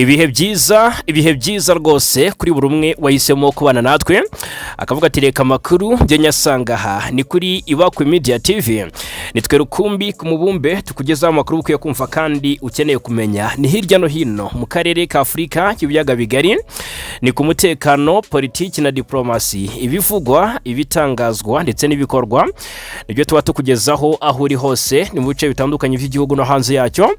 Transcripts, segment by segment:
ibihe byiza rwose kuri buri umwe wahisemo kubana natwe akavuga ati reka amakuru byo nyasanga aha ni kuri Ibakwe Media TV nitwe rukumbi ku mubumbe tukugezaho amakuru ukwiye kumva kandi ukeneye kumenya ni hirya no hino mu karere ka Afrika Ibiyaga Bigari ni ku mutekano politiki na dipolomasi ibivugwa ibitangazwa ndetse n'ibikorwa nibyo tuba tukugezaho aho uri hose ni mu bice bitandukanye by'igihugu no hanze yacyo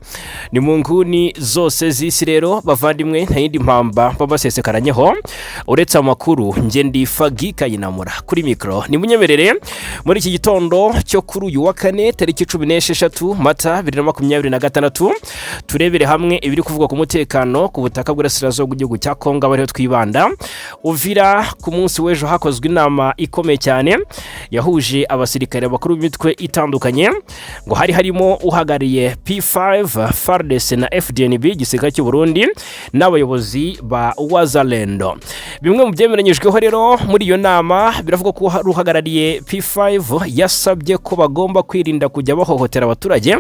ni mu nguni zose z'isi rero bavandimwe nta yindi mpamba babasesekaranyeho uretse amakuru nge ndifagi kayinamura kuri mikro ni munyemerere muri iki gitondo cyo kuri uyu wa kane tariki 16 Mata 2026 turebere hamwe ibiri kuvugwa ku mutekano ku butaka bw'Urasirazuba bw'igihugu cya Congo abariho twibanda Uvira ku munsi w'ejo hakozwe inama ikomeye cyane yahuje abasirikare bakuru b'imitwe itandukanye ngo harimo uhagariye P5 FARDC na FDNB gisirikare cy'u Burundi n'abayobozi ba Wazalendo bimwe mu byemeranyijweho rero muri iyo nama biravuga ko ruhagarariye P5 yasabye ko bagomba kwirinda kujya bahohotera abaturage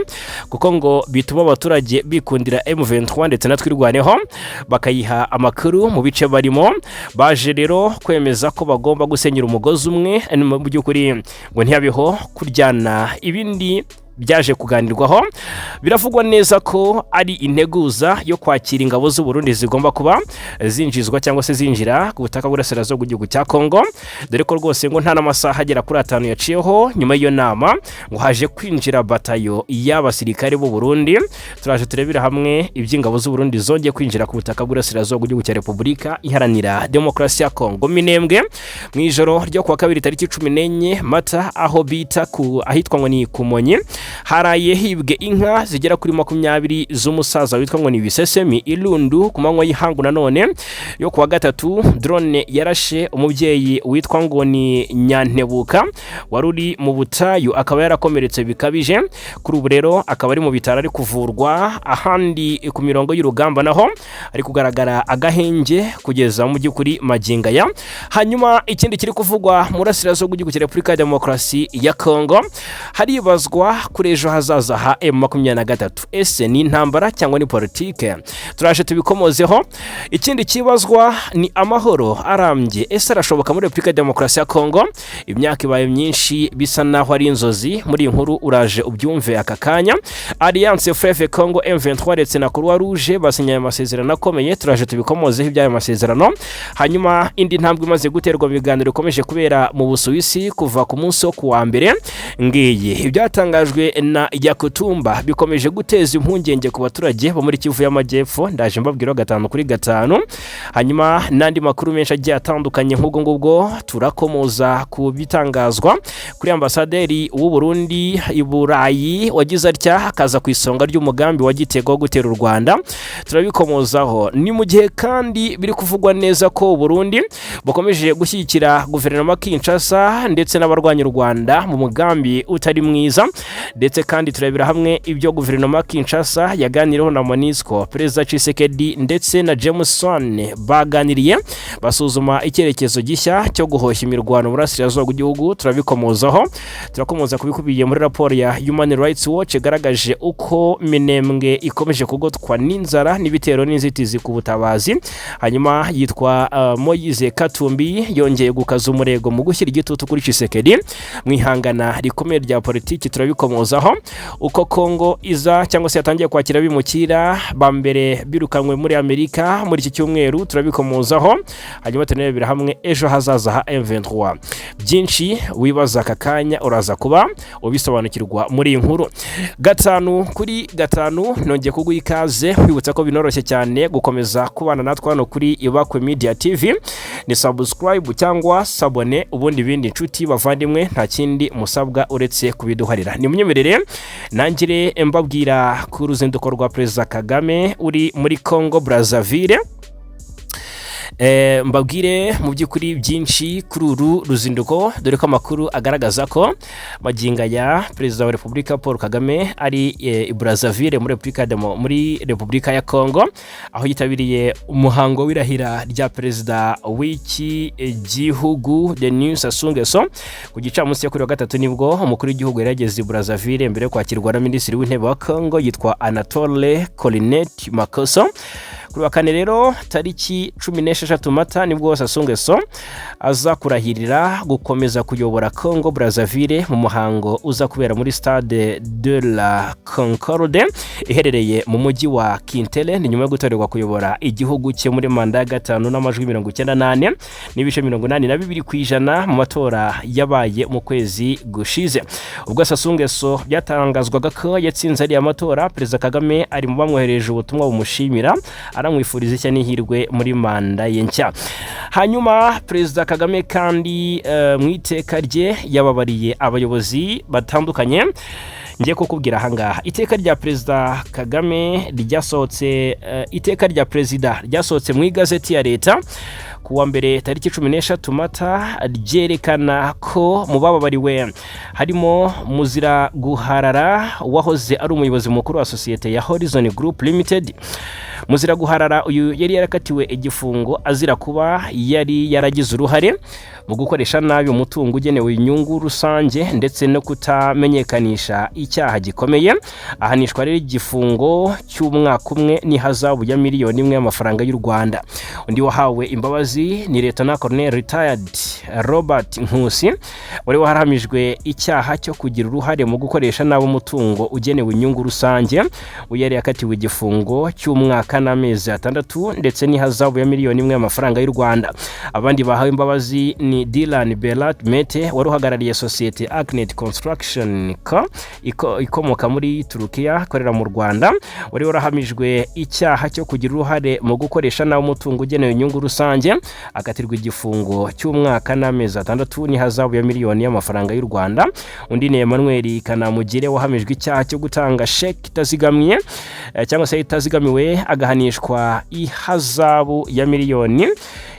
kuko ngo bituma abaturage bikundira M23 ndetse natwirwaneho bakayiha amakuru mu bice barimo baje rero kwemeza ko bagomba gusenyera umugozi umwe mu by'ukuri ngo ntiyabeho kuryana ibindi byaje kuganirwaho biravugwa neza ko ari integuza yo kwakira ingabo z'u Burundi zigomba kuba zinjizwa cyangwa se zinjira ku butaka bw'Urasirazuba bw'igihugu cya Congo dore ko rwose ngo nta n'amasaha agera kuri 5 yaciyeho nyuma y'iyo nama ngo haje kwinjira batayo y'abasirikare b'u Burundi turaje turebera hamwe iby'ingabo z'u Burundi zongeye kwinjira ku butaka bw'Urasirazuba bw'igihugu cya Repubulika Iharanira Demokarasi ya Congo Minembwe mu ijoro ryo kuwa kabiri tariki 14 Mata aho bita ku ahitwa ngo ni Kumonyi haraye hibwe inka zigera kuri 20 z'umusaza witwa ngo ni Bisesemi Ilundu ku manywa y'ihangu nanone yo kuwa gatatu drone yarashe umubyeyi witwa ngo ni Nyantebuka waruri mu butayu akaba yarakomeretse bikabije kuri ubu rero akaba ari mu bitaro ari kuvurwa ahandi ku mirongo y'urugamba naho ari kugaragara agahenge kugeza mu by'ukuri magingaya hanyuma ikindi kiri kuvugwa mu Urasirazuba bw'igihugu cya Repubulika ya Demokarasi ya Congo haribazwa kuri ejo hazaza ha M23 ese ni intambara cyangwa ni politike turaje tubikomozeho ikindi kibazwa ni amahoro arambye ese arashoboka muri Repubulika ya Demokarasi ya Congo imyaka ibaye myinshi bisa naho ari inzozi muri inkuru uraje ubyumve akakanya Alliance Fleuve Congo M23 ndetse na Croix Rouge basinyaye amasezerano akomeye turaje tubikomozeho ibyayo masezerano hanyuma indi ntambwe imaze guterwa mu biganiro bikomeje kubera mu Busuwisi kuva ku munsi wo kuwa mbere ngiye ibyatangajwe na Yakutumba bikomeje guteza impungenge ku baturage bo muri Kivu y'Amajyepfo ndaje mbabwira 5 hanyuma nandi makuru menshi agiye atandukanye nk'ubwo ngubwo turakomoza ku bitangazwa kuri ambasaderi w'u Burundi i Burayi wagize atya akaza ku isonga ry'umugambi wa Gitego gutera u Rwanda turabikomozaho ni mu gihe kandi biri kuvugwa neza ko u Burundi bukomeje gushyigikira guverinoma Kinshasa ndetse n'abarwanya u Rwanda mu mugambi utari mwiza ndetse kandi turabira hamwe ibyo guverinoma Kinshasa yaganiriyeho na MONUSCO Perezida Tshisekedi ndetse na Jameson baganiriye basuzuma icyerekezo gishya cyo guhoshya imirwano mu Burasirazuba bw'igihugu turabikomozaho turakomoza kubikubiye muri raporo ya Human Rights Watch igaragaje uko Minembwe ikomeje kugotwa n'inzara n'ibitero n'inzitizi ku butabazi hanyuma yitwa Moise Katumbi yongeye gukaza umurego mu gushyira igitutu kuri Tshisekedi mwihangana rikomeye rya politiki turabikomozaho uko Congo iza cyangwa se yatangiye kwakira bimukira bambere birukanwe muri Amerika muri iki cyumweru turabikomozaho hanyuma tunerebera hamwe ejo hazaza ha M23 byinshi wibaza akakanya uraza kuba ubisobanukirwa muri inkuru 5 nongeye kuguha ikaze kwibutsa ko binoroshye cyane gukomeza kubana natwe hano kuri Ibakwe Media TV ni subscribe cyangwa sabone ubundi bindi inshuti bavandimwe nta kindi musabwa uretse kubiduharira ni munyemerere nangire mbabwira ku ruzinduko rwa Perezida Kagame uri muri Congo Brazzaville mbabwire mu by'ukuri byinshi kuri uru ruzinduko dore ko amakuru agaragaza ko maginga ya Perezida wa Repubulika Paul Kagame ari i Brazzaville muri Repubulika ya Congo aho yitabiriye umuhango w'irahira rya Perezida w'iki gihugu Denis Sassou Nguesso ku gicamunsi cyo kuri wa gatatu nibwo umukuru w'igihugu yarageze i Brazzaville mbere yo kwakirwa na Minisitiri w'Intebe wa Congo yitwa Anatole Colinet Makoso kuri wa kane rero tariki 16 Mata nibwo Sassou Nguesso aza kurahirira gukomeza kuyobora Congo Brazzaville mu muhango uza kubera muri Stade de la Concorde iherereye mu mujyi wa Kinshasa ni nyuma yo gutorerwa kuyobora igihugu cye muri manda ya gatanu n'amajwi 98 n'ibice 82% mu matora yabaye mu kwezi gushize. Ubwo Sassou Nguesso byatangazwaga ko yatsinze ari amatora, Perezida Kagame ari mu bamwohereje ubutumwa bumushimira aramwifuriza icya n'ihirwe muri manda ye nshya. Hanyuma Perezida Kagame kandi mu iteka rye yababariye abayobozi batandukanye. Ngiye kukubwira ahangaha iteka rya Perezida Kagame ryasohotse, iteka rya Perezida ryasohotse mu igazeti ya leta kuwa mbere tariki 16 Mata ryerekana ko mu bababariwe harimo Muzira Guharara wahoze ari umuyobozi mukuru wa societe ya Horizon Group Limited. Muzira Guharara uyu yari yarakatiwe igifungo azira kuba yari yaragize uruhare mu gukoresha nabi umutungo ugenewe inyungu rusange ndetse no kutamenyekanisha icyaha gikomeye. Ahanishwa rero igifungo cy'umwaka umwe n'ihazabu ya miliyoni 1 y'amafaranga y'u Rwanda. Undi wahawe imbabazi ni Lieutenant Colonel retired Robert Nkusi wari wahamijwe icyaha cyo kugira uruhare mu gukoresha nabi umutungo ugenewe inyungu rusange. Uyari yakatiwe igifungo cy'umwaka n'amezi 6 ndetse n'ihazabu ya miliyoni 1 y'amafaranga y'u Rwanda. Abandi bahawe imbabazi ni Dylan Belat Mete waruhagarariye societe Agnes Construction Co ikomoka muri Turukiya korera mu Rwanda, wari warahamijwe icyaha cyo kugira uruhare mu gukoresha nabi umutungo ugenewe inyungu rusange, akatirwa igifungo cy'umwaka n'amezi 6 n'ihazabu ya miliyoni y'amafaranga y'u Rwanda. Undi ni Emmanuel Kanamugire wahamijwe icyaha cyo gutanga cheque itazigamiye cyangwa se itazigamiwe agahanishwa ihazabu ya miliyoni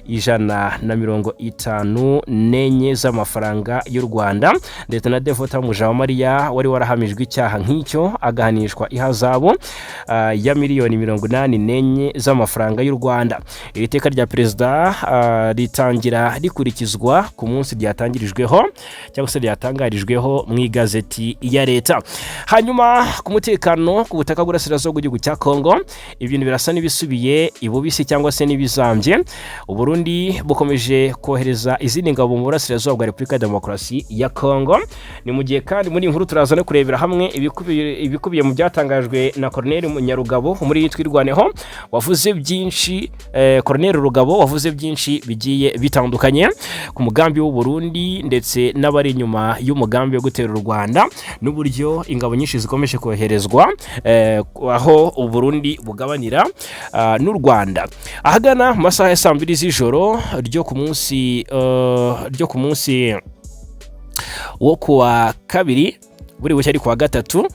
154 z'amafaranga y'u Rwanda. Ndetse na Devota Mujawamariya wari warahamijwe icyaha nk'icyo agahanishwa ihazabu ya miliyoni 84 z'amafaranga y'u Rwanda. Iri teka rya Perezida ritangira rikurikizwa ku munsi ryatangirijweho cyangwa se ryatangarijweho mu igazeti ya leta. Hanyuma ku mutekano ku butaka bw'Urasirazuba bw'igihugu cya Congo ibintu birasa n'ibisubiye ibubisi cyangwa se n'ibizambye. Burundi bukomeje kohereza izindi ngabo mu Burasirazuba bwa Repubulika ya Demokarasi ya Congo. Ni mu gihe kandi muri inkuru turaza no kurebera hamwe ibikubiye mu byatangajwe na Colonel Munyarugabo muri Twirwaneho wavuze byinshi. Colonel Rugabo wavuze byinshi bigiye bitandukanye ku mugambi w'u Burundi ndetse n'abari inyuma y'umugambi wo gutera u Rwanda n'uburyo ingabo nyinshi zikomeje koherezwa aho u Burundi bugabanira n'u Rwanda. Ahagana mu masaha ya 2 z'ijoro ryo ku munsi wo kuwa kabiri buri bushya ari kuwa gatatu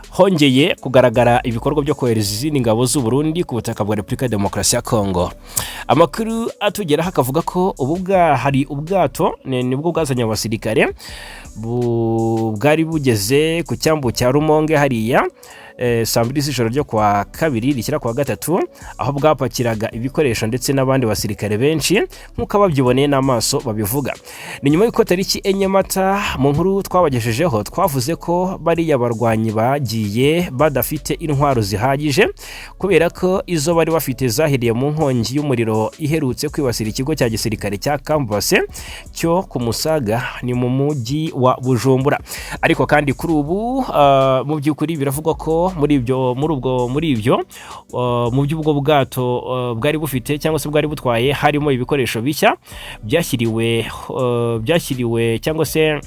hongeye kugaragara ibikorwa byo kohereza izindi ngabo z'u Burundi ku butaka bwa Repubulika ya Demokarasi ya Congo. Amakuru atugeraho akavuga ko hari ubwato nibwo bwazanye abasirikare bwari bugeze ku cyambu cya Rumonge hariya 2 z'ijoro ryo kwa kabiri rishyira kwa gatatu, aho bwapakiraga ibikoresho ndetse n'abandi basirikare benshi nk'uko ababyiboneye n'amaso babivuga. Ni nyuma y'uko tariki 4 Mata mu nkuru twabagejejeho twavuze ko bari yabarwanyi bagiye badafite intwaro zihagije kubera ko izo bari bafite zahiriye mu nkongi y'umuriro iherutse kwibasira ikigo cya gisirikare cya Kambase cyo ku Musaga ni mu mujyi wa Bujumbura. Ariko kandi kuri ubu mu by'ukuri biravugwa ko muri by'ubwo bwato bwari bufite cyangwa se bwari butwaye harimo ibikoresho bishya byashyiriwe cyangwa se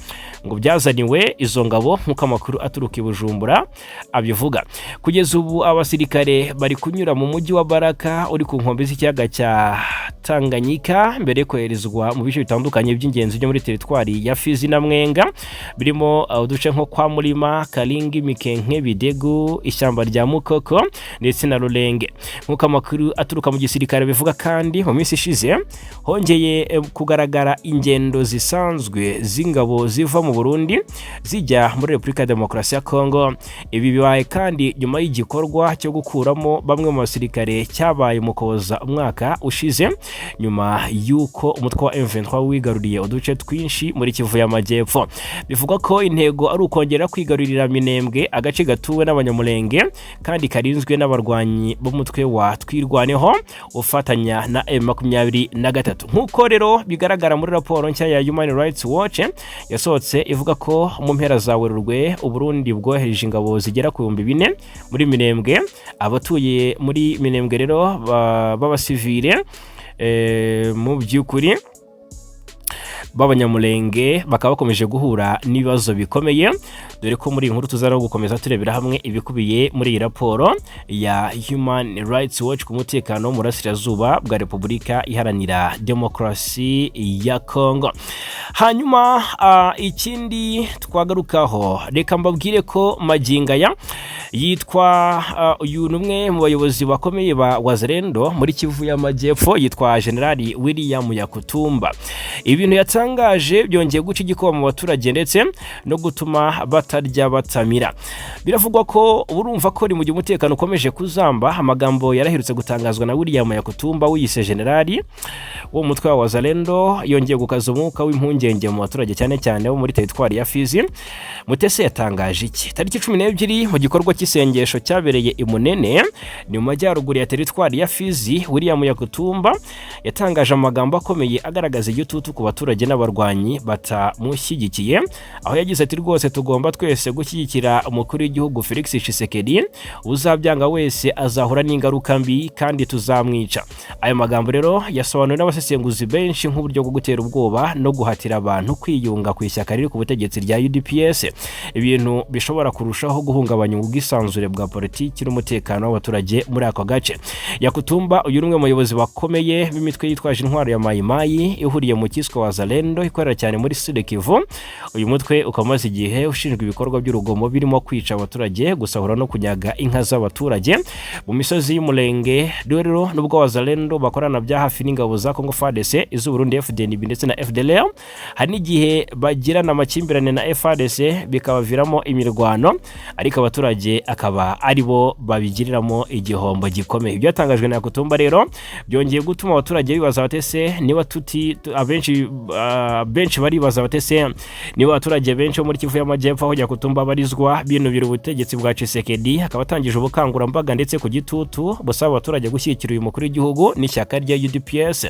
ngo byazaniwe izo ngabo nk'uko amakuru aturuka i Bujumbura abivuga. Kugeza ubu abasirikare bari kunyura mu mujyi wa Baraka uri ku nkombe z'ikiyaga cya Tanganyika mbere koherezwa mu bice bitandukanye by'ingenzi byo muri teritwari ya Fizi na Mwenga birimo uduce nko kwa Murima, Kalingi, Mikenke, Bidegu, ishyamba rya Mukoko ndetse na Rurenge. Nk'uko amakuru aturuka mu gisirikare bivuga kandi mu minsi ishize hongeye kugaragara ingendo zisanzwe z'ingabo ziva mu Burundi zijya muri Repubulika ya Demokarasi ya Congo. Ibi bibaye kandi nyuma y'igikorwa cyo gukuramo bamwe mu basirikare cyabaye mu Koza umwaka ushize nyuma y'uko umutwe wa M23 wigaruriye uduce twinshi muri Kivu y'Amajyepfo. Bivugwa ko intego ari ukongera kwigarurira Minembwe, agace gatuwe n'abanyamulenge kandi karinzwe n'abarwanyi b'umutwe wa Twirwaneho ufatanya na M23. Nk'uko rero bigaragara muri raporo nshya ya Human Rights Watch yasohotse ivuga ko mu mpera za Werurwe Uburundi bwohereje ingabo zigera ku 4,000 muri Minembwe. Abatuye muri Minembwe rero b'abasivile mu by'ukuri b'abanyamulenge bakaba bakomeje guhura n'ibibazo bikomeye, dore ko muri inkuru tuzara gukomeza turebera hamwe ibikubiye muri iyi raporo ya Human Rights Watch ku mutekano mu burasirazuba bwa Repubulika Iharanira Demokarasi ya Congo. Hanyuma ikindi twagarukaho, reka mbabwire ko Magingaya yitwa uyu numwe mu bayobozi bakomeye ba Wazalendo muri Kivu y'Amajyepfo, yitwa Generali William Yakutumba. Ibintu yatangaje byongeye guca igikoma mu baturage ndetse no gutuma batarya batamira. Biravugwa ko urumva ko mu gihe umutekano ukomeje kuzamba, amagambo yarahirutse gutangazwa na William Yakutumba wiyise Generali wo mutwe wa Wazalendo yongeye gukaza umwuka w'impungenge mu baturage cyane cyane bo muri teritwari ya Fizi. Mutese yatangaje iki? Tariki 12 mu gikorwa cy'isengesho cyabereye Imunene ni mu majyaruguru ya teritwari ya Fizi, William Yakutumba yatangaje amagambo akomeye agaragaza igitutu ku baturage n'abarwanyi batamushyigikiye, aho yagize ati rwose tugomba twese gushyigikira umukuru w'igihugu Felix Tshisekedi, uzabyanga wese azahura n'ingaruka mbi kandi tuzamwica. Ayo magambo rero yasobanuwe n'abasesenguzi benshi nk'uburyo bwo gutera ubwoba no guhatira abantu kwiyunga ku ishyaka riri ku butegetsi rya UDPS, ibintu bishobora kurushaho guhungabanya ubwisanzure bwa politiki n'umutekano w'abaturage muri ako gace. Yakutumba uyu numwe mu bayobozi bakomeye b'imitwe yitwaje intwaro ya Mayimayi ihuriye mu kiswa Wazalendo ikorera cyane muri Sud Kivu. Uyu mutwe ukamaze igihe ushinjwa ibikorwa by'urugomo birimo kwica abaturage, gusahura no kunyaga inka z'abaturage mu misozi y'Umulenge. Rero nubwo Wazalendo bakorana bya hafi n'ingabo za Congo FARDC, iz'u Burundi FDNB ndetse na FDLR, hari n'igihe bagirana amakimbirane na FARDC bikabaviramo imirwano, ariko abaturage akaba aribo babigiriramo igihombo gikomeye. Ibyo yatangajwe na Yakutumba rero byongeye gutuma abaturage bibaza batese niba benshi baribaza batese niba abaturage benshi muri Kivu y'Amajyepfo aho Yakutumba barizwa binubira ubutegetsi bwa Tshisekedi, akaba atangije ubukangurambaga ndetse ku gitutu busaba abaturage gushyigikira uyu mukuru w'igihugu n'ishyaka rya UDPS.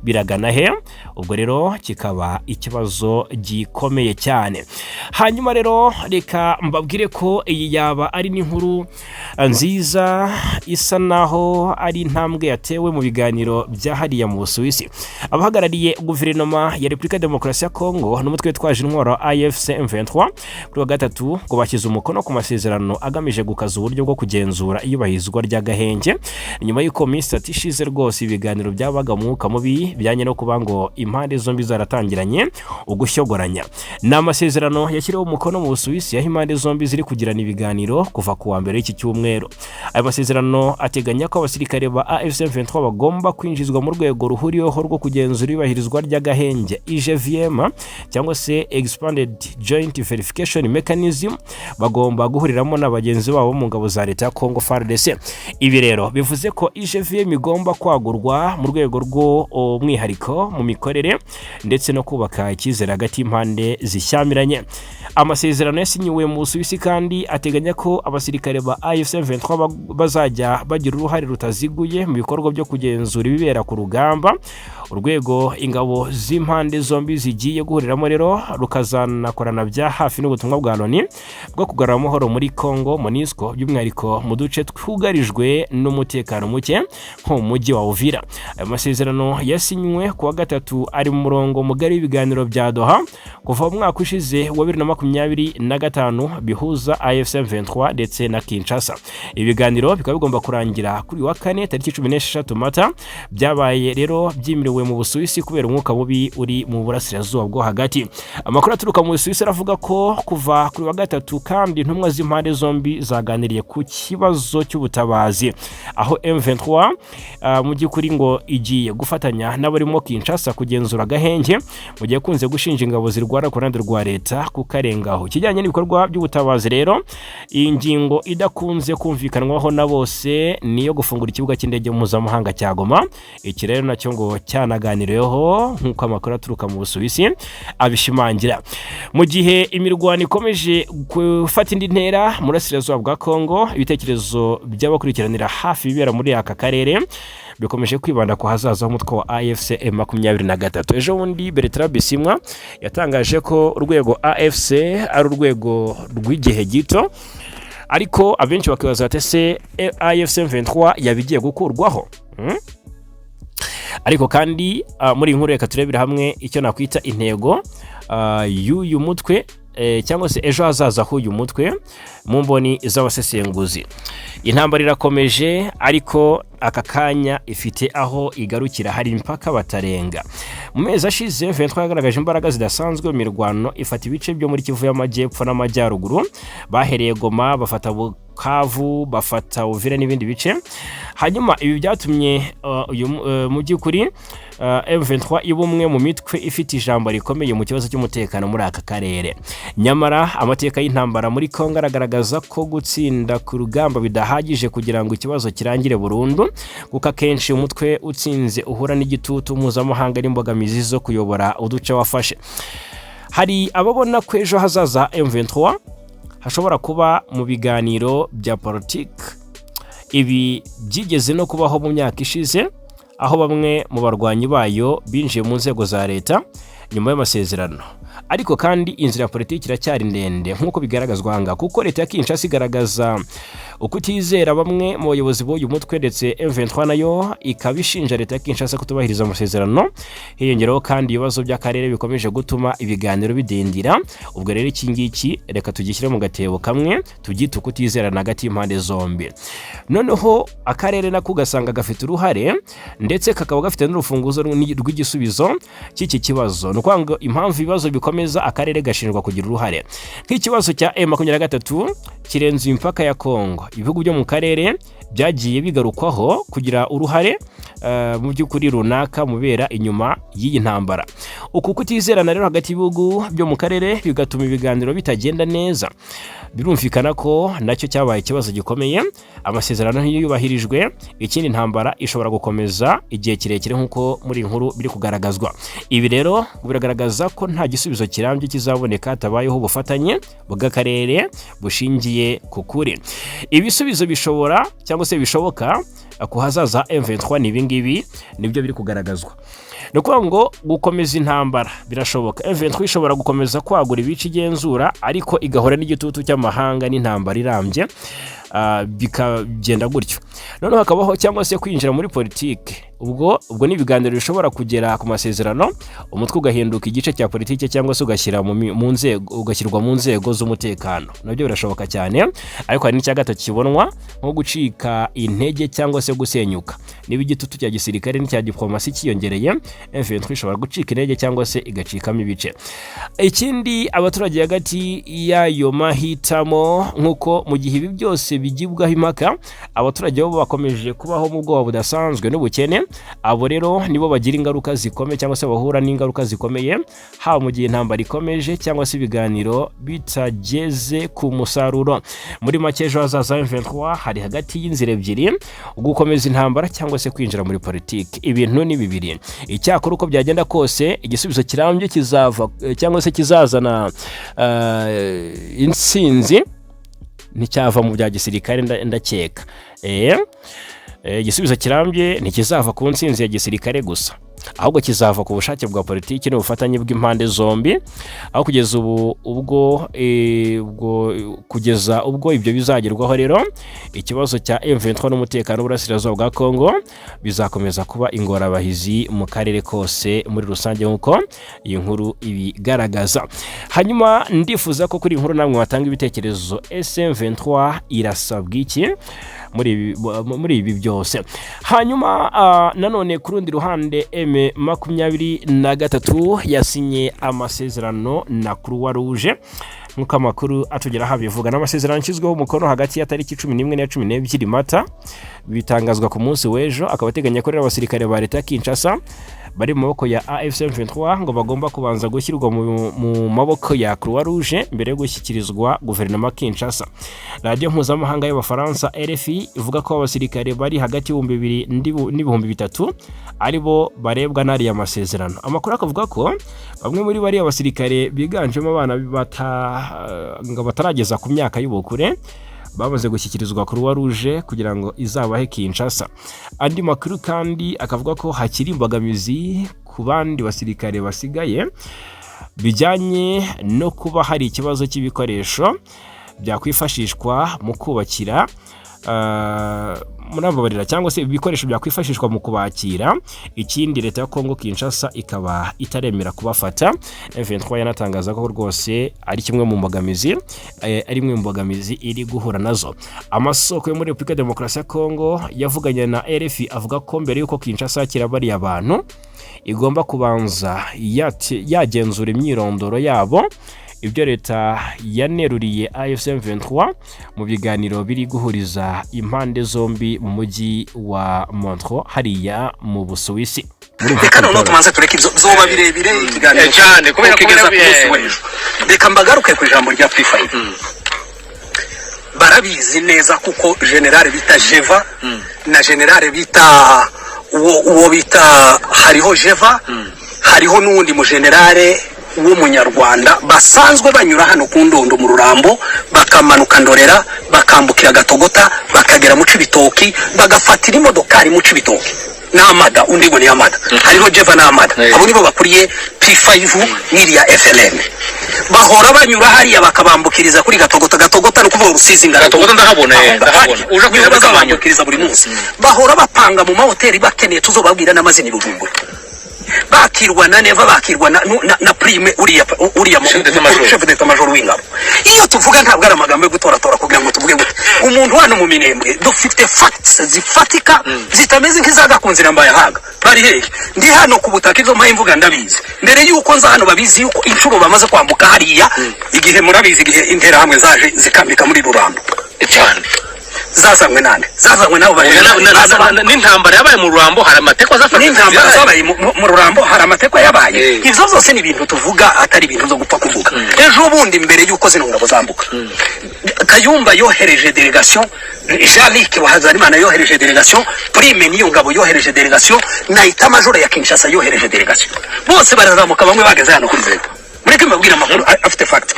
Biragana he? Ubwo rero kikaba ikibazo gikomeye cyane. Hanyuma rero reka mbabwire ko iyi yaba ari n'inkuru nziza isa naho ari intambwe yatewe mu biganiro byahariye mu Busuwisi. Abahagarariye guverinoma ya Repubulika Demokarasi ya Congo n'umutwe witwaje intwaro AFC M23 kuri wa gatatu ngo bashyize umukono ku masezerano agamije gukaza uburyo bwo kugenzura iyubahizwa ry'agahenge, nyuma y'uko minsi ishize rwose ibiganiro byabaga mwuka mubi bijyanye no kuba ngo impande zombi zaratangiranye ugushyogoranya. Ni amasezerano yashyiriweho umukono mu Busuwisi aho impande zombi ziri kugirana ibiganiro kuva ku wa mbere y'iki cyumweru. Ayo masezerano ateganya ko abasirikare ba AFC M23 bagomba kwinjizwa mu rwego ruhuriyeho rwo kugenzura ibahirizwa ry'agahenge IGVM cyangwa se Expanded Joint Verification Mechanism, bagomba guhuriramo n'abagenzi babo mu ngabo za leta ya Congo FARDC. Ibi rero bivuze ko IGVM igomba kwagurwa mu rwego rwo umwihariko mu mikorere ndetse no kubaka icyizere hagati y'impande zishyamiranye. Amasezerano yasinyiwe mu Busuwisi kandi ateganya ko abasirikare ba AFC M23 bazajya bagira uruhare rutaziguye mu bikorwa byo kugenzura ibibera ku rugamba. Urwego ingabo z'impande zombi zigiye guhuriramo rero rukazanakorana bya hafi n'ubutumwa bwa Loni bwo kugarura amahoro muri Congo MONUSCO, by'umwihariko mu duce twugarijwe n'umutekano muke nko mu mujyi wa Uvira. Ayo masezerano yasinywe ku wa gatatu ari mu murongo mugari w'ibiganiro bya Doha kuva mu mwaka ushize wa 2025 bihuza AFC M23 ndetse na Kinshasa. Ibiganiro bikaba bigomba kurangira kuri wa kane tariki 16 Mata. Byabaye rero byimiriwe mu Busuwisi kubera umwuka mubi uri mu burasirazuba bwo hagati. Amakuru aturuka mu Busuwisi aravuga ko kuva kuri wa gatatu kandi intumwa z'impande zombi zaganiriye ku kibazo cy'ubutabazi, aho M23 mu by'ukuri ngo igiye gufatanya gufatanya n'abarimo Kinshasa kugenzura agahenge mu gihe kunze gushinja ingabo zirwara ku ruhande rwa leta kukarengaho. Kijyanye n'ibikorwa by'ubutabazi rero, iyi ngingo idakunze kumvikanwaho na bose niyo gufungura ikibuga cy'indege mpuzamahanga cya Goma. Iki rero nacyo ngo cyanaganiriweho nk'uko amakuru aturuka mu Busuwisi abishimangira. Mu gihe imirwano ikomeje gufata indi ntera mu burasirazuba bwa Congo, ibitekerezo by'abakurikiranira hafi ibibera muri aka karere bikomeje kwibanda ku hazaza h'umutwe wa AFC M23. Ejo bundi Bertrand Bisimwa yatangaje ko urwego AFC ari urwego rw'igihe gito, ariko abenshi bakibaza ati se AFC M23 yabigiye gukurwaho? Ariko kandi muri inkuru reka turebera hamwe icyo nakwita intego y'uyu mutwe cyangwa se ejo hazaza h'uyu mutwe mu mboni z'abasesenguzi. Intambara irakomeje, ariko aka kanya ifite aho igarukira, hari impaka batarenga. Mu mezi ashize M23 yagaragaje imbaraga zidasanzwe mu mirwano, ifata ibice byo muri Kivu y'Amajyepfo n'Amajyaruguru, bahereye Goma, bafata Bukavu, bafata Uvira n'ibindi bice. Hanyuma ibi byatumye mu by'ukuri M23 ibumwe mu mitwe ifite ijambo rikomeye mu kibazo cy'umutekano muri aka karere. Nyamara amateka y'intambara muri Congo aragaragaza ko gutsinda ku rugamba bidahagije kugira ngo ikibazo kirangire burundu, kuko akenshi umutwe utsinze uhura n'igitutu mpuzamahanga n'imbogamizi zo kuyobora uduce wafashe. Hari ababona ko ejo hazaza M23 hashobora kuba mu biganiro bya politike. Ibi byigeze no kubaho mu myaka ishize, aho bamwe mu barwanyi bayo binjiye mu nzego za leta nyuma y'amasezerano. Ariko kandi inzira ya politiki iracyari ndende nk'uko bigaragazwa hanga, kuko leta ya Kinshasa igaragaza ukutizera bamwe mu bayobozi b'uyu mutwe, ndetse M23 nayo ikabishinja leta ya Kinshasa kutubahiriza amasezerano. Hiyongeraho kandi ibibazo by'akarere bikomeje gutuma ibiganiro bidindira. Ubwo rero iki ngiki reka tugishyire mu gatebo kamwe, tugite ukutizerana hagati y'impande zombi. Noneho akarere nako gasanga gafite uruhare, ndetse kakaba gafite n'urufunguzo rw'igisubizo cy'iki kibazo. Nuko ngo impamvu ibibazo bikomeza, akarere gashinjwa kugira uruhare. Nk'ikibazo cya M23 kirenze imipaka ya Congo, ibihugu byo mu karere byagiye bigarukwaho kugira uruhare mu by'ukuri runaka mubera inyuma y'iyi ntambara. Uku kutizerana rero hagati y'ibihugu byo mu karere bigatuma ibiganiro bitagenda neza. Birumvikana ko nacyo cyabaye ikibazo gikomeye. Amasezerano ntiyubahirijwe, ikindi ntambara ishobora gukomeza igihe kirekire nk'uko muri inkuru biri kugaragazwa. Ibi rero biragaragaza ko nta gisubizo kirambye kizaboneka hatabayeho ubufatanye bw'akarere bushingiye ku kuri. Ibisubizo bishobora cyangwa se bishoboka ku hazaza M23 n'ibingibi nibyo biri kugaragazwa. Nuko ngo gukomeza intambara birashoboka. M23 ishobora gukomeza kwagura ibice igenzura, ariko igahora n'igitutu cy'amahanga n'intambara irambye, bikagenda gutyo. Noneho hakabaho cyangwa se kwinjira muri politike. Ubwo n'ibiganiro bishobora kugera ku masezerano, umutwe ugahinduka igice cya politike cyangwa se ugashyirwa mu nzego z'umutekano. Nabyo birashoboka cyane, ariko hari n'icya gatatu kibonwa nko gucika intege cyangwa se gusenyuka. Niba igitutu cya gisirikare n'icya dipolomasi kiyongereye, M23 ishobora gucika intege cyangwa se igacikamo ibice. Ikindi, abaturage hagati y'ayo mahitamo, nk'uko mu gihe ibi byose bigibwaho impaka, abaturage bo bakomeje kubaho mu bwoba budasanzwe n'ubukene. Abo rero nibo bagira ingaruka zikomeye cyangwa se bahura n'ingaruka zikomeye, haba mu gihe intambara ikomeje cyangwa se ibiganiro bitageze ku musaruro. Muri make ejo hazaza M23 hari hagati y'inzira ebyiri, gukomeza intambara cyangwa se kwinjira muri politiki. Ibintu ni bibiri. Icyakora uko byagenda kose, igisubizo kirambye kizava cyangwa se kizazana intsinzi nticyava mu bya gisirikare ndakeka. Igisubizo kirambye ntikizava ku ntsinzi ya gisirikare gusa, ahubwo kizava ku bushake bwa politiki n'ubufatanye bw'impande zombi. Aho kugeza ubwo ibyo bizagerwaho rero, ikibazo cya M23 n'umutekano w'uburasirazuba bwa Congo bizakomeza kuba ingorabahizi mu karere kose muri rusange nk'uko iyi nkuru ibigaragaza. Hanyuma ndifuza ko kuri inkuru namwe watanga ibitekerezo. M23 irasabwa iki muri ibi byose? Hanyuma nanone ku rundi ruhande, M23 yasinye amasezerano na Croix Rouge nk'uko amakuru atugeraho bivuga. N'amasezerano yashyizweho umukono hagati ya tariki 11 na 12 Mata, bitangazwa ku munsi w'ejo. Akaba ateganya ko abasirikare ba leta ya Kinshasa bari mu maboko ya M23 ngo bagomba kubanza gushyirwa mu maboko ya Croix Rouge mbere yo gushyikirizwa guverinoma Kinshasa. Radio mpuzamahanga y'Abafaransa RFI ivuga ko abasirikare bari hagati y'ibihumbi 3 aribo barebwa n'ari amasezerano. Amakuru akavuga ko bamwe muri bari abasirikare biganjemo abana batarageza ku myaka y'ubukure bamaze gushyikirizwa Croix Rouge kugira ngo izabahe Kinshasa. Andi makuru kandi akavuga ko hakiri imbogamizi ku bandi basirikare basigaye bijyanye no kuba hari ikibazo cy'ibikoresho byakwifashishwa mu kubakira munababarira cyangwa se ibikoresho byakwifashishwa mu kubakira. Ikindi leta ya Congo Kinshasa ikaba itaremera kubafata. M23 yanatangaza ko rwose ari kimwe mu mbogamizi iri guhura nazo. Amasoko yo muri Republika Demokarasi ya Congo yavuganye na RFI avuga ko mbere yuko Kinshasa kirabari abantu igomba kubanza yagenzura imyirondoro yabo. Ibyo leta yaneruriye AFC/M23 mu biganiro biri guhuriza impande zombi mu mujyi wa Montreux hariya mu Busuwisi. Reka no tumanze tureke zoba birebire ikiganiro cyane kubera kugeza ku munsi w'ejo. Reka mbagaruke ku ijambo rya P5. Barabizi neza kuko general bita Jeva na general bita uwo bita hariho Jeva hariho n'undi mu generale w'umunyarwanda basanzwe banyura hano ku Ndondo mu Rurambo bakamanuka Ndorera bakambukira Gatogota bakagera mu Cibitoki bagafatira imodokari mu Cibitoki n'Amada undi ngo ni Amada hariho Jeva n'Amada abo nibo bakuriye P5 n'iriya FLN bahora banyura hariya bakabambukiriza kuri Gatogota no kuvuga Rusizi Gatogota ndahabona uje kwibukiriza buri munsi bahora bapanga mu mahoteli bakeneye tuzobabwira n'amazina y'Ubujumbura bakirwa na neva bakirwa na prime uriya chef d'état-major w'ingabo. Iyo tuvuga ntabwo ari amagambo yo gutora kugira ngo tuvuge ngo umuntu hano mu Minembwe dufite facts zifatika zitameze nk'izagakunzira mbaye haga bari hehe ndi hano ku butaka izo mpamvuga ndabizi mbere yuko nza hano babizi yuko inshuro bamaze kwambuka hariya igihe murabizi igihe intera hamwe zaje zikambika muri Rurambo cyane zazanywe nabo n'intambara yabaye mu Rurambo hari amateko zafashe n'intambara zabaye mu Rurambo hari amateko yabaye ivyo zose ni ibintu tuvuga atari ibintu zo gupfa kuvuga. Ejo bundi mbere yuko zino ngabo zambuka Kayumba yohereje delegation Jean-Luc Wahazarimana yohereje delegation Prime niyo ngabo yohereje delegation na état-major ya Kinshasa yohereje delegation bose barazamuka bamwe bageze hano kuri Zeta mureke mbabwira amakuru afite fact